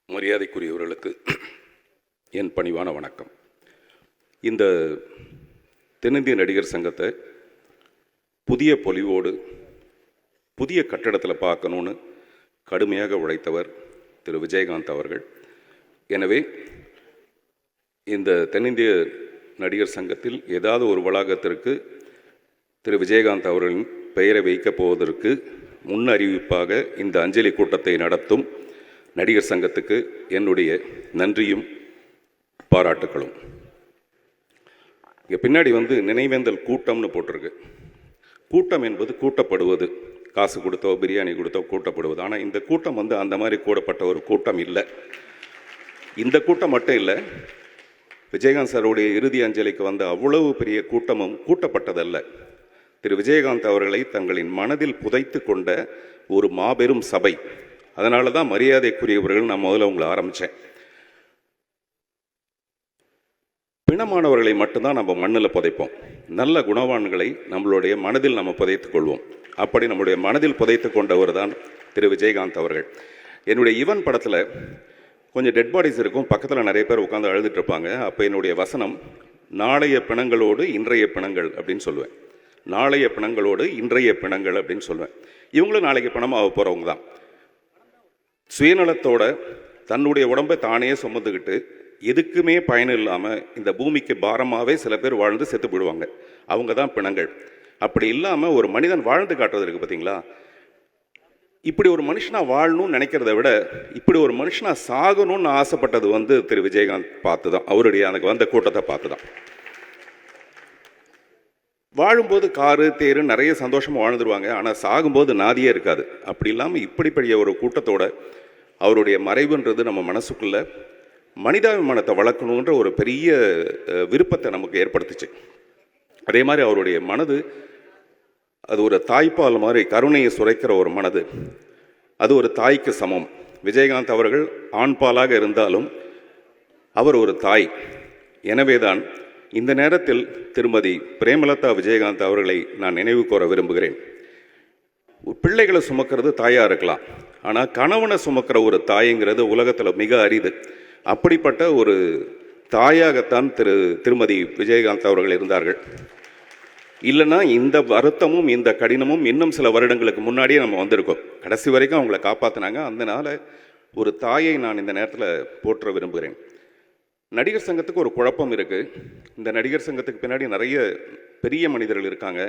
மரியாதைக்குரியவர்களுக்கு என் பணிவான வணக்கம். இந்த தென்னிந்திய நடிகர் சங்கத்தை புதிய பொலிவோடு புதிய கட்டடத்தில் பார்க்கணுன்னு கடுமையாக உழைத்தவர் திரு விஜயகாந்த் அவர்கள். எனவே இந்த தென்னிந்திய நடிகர் சங்கத்தில் ஏதாவது ஒரு வளாகத்திற்கு திரு விஜயகாந்த் அவர்களின் பெயரை வைக்கப் போவதற்கு முன் அறிவிப்பாக இந்த அஞ்சலி கூட்டத்தை நடத்தும் நடிகர் சங்கத்துக்கு என்னுடைய நன்றியும் பாராட்டுக்களும். இங்கே பின்னாடி நினைவேந்தல் கூட்டம்னு போட்டிருக்கு. கூட்டம் என்பது கூட்டப்படுவது, காசு கொடுத்தோ பிரியாணி கொடுத்தோ கூட்டப்படுவது. ஆனால் இந்த கூட்டம் அந்த மாதிரி கூடப்பட்ட ஒரு கூட்டம் இல்லை. இந்த கூட்டம் மட்டும் இல்லை, விஜயகாந்த் சாருடைய இறுதி அஞ்சலிக்கு வந்த அவ்வளவு பெரிய கூட்டமும் கூட்டப்பட்டதல்ல. திரு விஜயகாந்த் அவர்களை தங்களின் மனதில் புதைத்து கொண்ட ஒரு மாபெரும் சபை. அதனால தான் மரியாதைக்குரியவர்கள் நான் முதல்ல உங்களை ஆரம்பித்தேன். பிணமானவர்களை மட்டும்தான் நம்ம மண்ணில் புதைப்போம், நல்ல குணவான்களை நம்மளுடைய மனதில் நம்ம புதைத்து கொள்வோம். அப்படி நம்முடைய மனதில் புதைத்து கொண்டவர் தான் திரு விஜயகாந்த் அவர்கள். என்னுடைய ஈவன் படத்தில் கொஞ்சம் டெட் பாடிஸ் இருக்கும், பக்கத்தில் நிறைய பேர் உட்காந்து அழுதுட்டு இருப்பாங்க. அப்போ என்னுடைய வசனம் நாளைய பிணங்களோடு இன்றைய பிணங்கள் அப்படின்னு சொல்லுவேன். நாளைய பிணங்களோடு இன்றைய பிணங்கள் அப்படின்னு சொல்லுவேன். இவங்களும் நாளைக்கு பிணமாக போகிறவங்க தான். சுயநலத்தோட தன்னுடைய உடம்பை தானே சுமந்துக்கிட்டு எதுக்குமே பயன் இல்லாமல் இந்த பூமிக்கு பாரமாகவே சில பேர் வாழ்ந்து செத்து போயிடுவாங்க. அவங்க தான் பிணங்கள். அப்படி இல்லாமல் ஒரு மனிதன் வாழ்ந்து காட்டுறது இருக்குது பார்த்தீங்களா. இப்படி ஒரு மனுஷனாக வாழணும்னு நினைக்கிறத விட இப்படி ஒரு மனுஷனாக சாகணும்னு ஆசைப்பட்டது திரு விஜயகாந்த் பார்த்து தான், அவருடைய அந்த கூட்டத்தை பார்த்து தான். வாழும்போது காரு தேரு நிறைய சந்தோஷமாக வாழ்ந்துருவாங்க, ஆனால் சாகும்போது நாதியே இருக்காது. அப்படி இல்லாமல் இப்படிப்படிய ஒரு கூட்டத்தோட அவருடைய மறைவுன்றது நம்ம மனசுக்குள்ள மனிதாபிமானத்தை வளர்க்கணுன்ற ஒரு பெரிய விருப்பத்தை நமக்கு ஏற்படுத்துச்சு. அதே மாதிரி அவருடைய மனது அது ஒரு தாய்ப்பால் மாதிரி கருணையை சுரைக்கிற ஒரு மனது. அது ஒரு தாய்க்கு சமம். விஜயகாந்த் அவர்கள் ஆண்பாலாக இருந்தாலும் அவர் ஒரு தாய். எனவேதான் இந்த நேரத்தில் திருமதி பிரேமலதா விஜயகாந்த் அவர்களை நான் நினைவு கூற விரும்புகிறேன். பிள்ளைகளை சுமக்கிறது தாயாக இருக்கலாம், ஆனால் கணவனை சுமக்கிற ஒரு தாய்ங்கிறது உலகத்தில் மிக அரிது. அப்படிப்பட்ட ஒரு தாயாகத்தான் திருமதி விஜயகாந்த் அவர்கள் இருந்தார்கள். இல்லைன்னா இந்த வருத்தமும் இந்த கடினமும் இன்னும் சில வருடங்களுக்கு முன்னாடியே நம்ம வந்திருக்கோம். கடைசி வரைக்கும் அவங்கள காப்பாற்றினாங்க. அதனால ஒரு தாயை நான் இந்த நேரத்தில் போற்ற விரும்புகிறேன். நடிகர் சங்கத்துக்கு ஒரு குழப்பம் இருக்குது. இந்த நடிகர் சங்கத்துக்கு பின்னாடி நிறைய பெரிய மனிதர்கள் இருக்காங்க.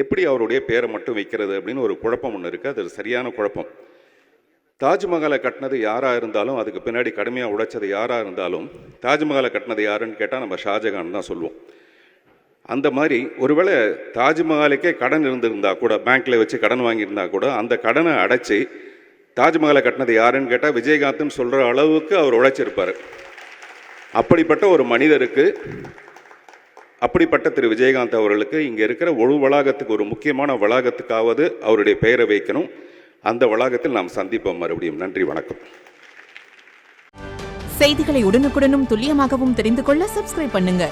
எப்படி அவருடைய பேரை மட்டும் வைக்கிறது அப்படின்னு ஒரு குழப்பம் ஒன்று இருக்குது. அது சரியான குழப்பம். தாஜ்மஹாலை கட்டினது யாராக இருந்தாலும், அதுக்கு பின்னாடி கடுமையாக உழைச்சது யாராக இருந்தாலும், தாஜ்மஹாலை கட்டினது யாருன்னு கேட்டால் நம்ம ஷாஜகான் தான் சொல்லுவோம். அந்த மாதிரி ஒருவேளை தாஜ்மஹாலுக்கே கடன் இருந்திருந்தா கூட, பேங்க்கில் வச்சு கடன் வாங்கியிருந்தா கூட, அந்த கடனை அடைச்சி தாஜ்மஹாலை கட்டினது யாருன்னு கேட்டால் விஜயகாந்த்னு சொல்கிற அளவுக்கு அவர் உழைச்சிருப்பார். அப்படிப்பட்ட ஒரு மனிதருக்கு, அப்படிப்பட்ட திரு விஜயகாந்த் அவர்களுக்கு இங்கே இருக்கிற ஒரு வளாகத்துக்கு, ஒரு முக்கியமான வளாகத்துக்காவது அவருடைய பெயரை வைக்கணும். அந்த வளாகத்தில் நாம் சந்திப்போம் மறுபடியும். நன்றி, வணக்கம். செய்திகளை உடனுக்குடனும் துல்லியமாகவும் தெரிந்து கொள்ள சப்ஸ்கிரைப் பண்ணுங்க.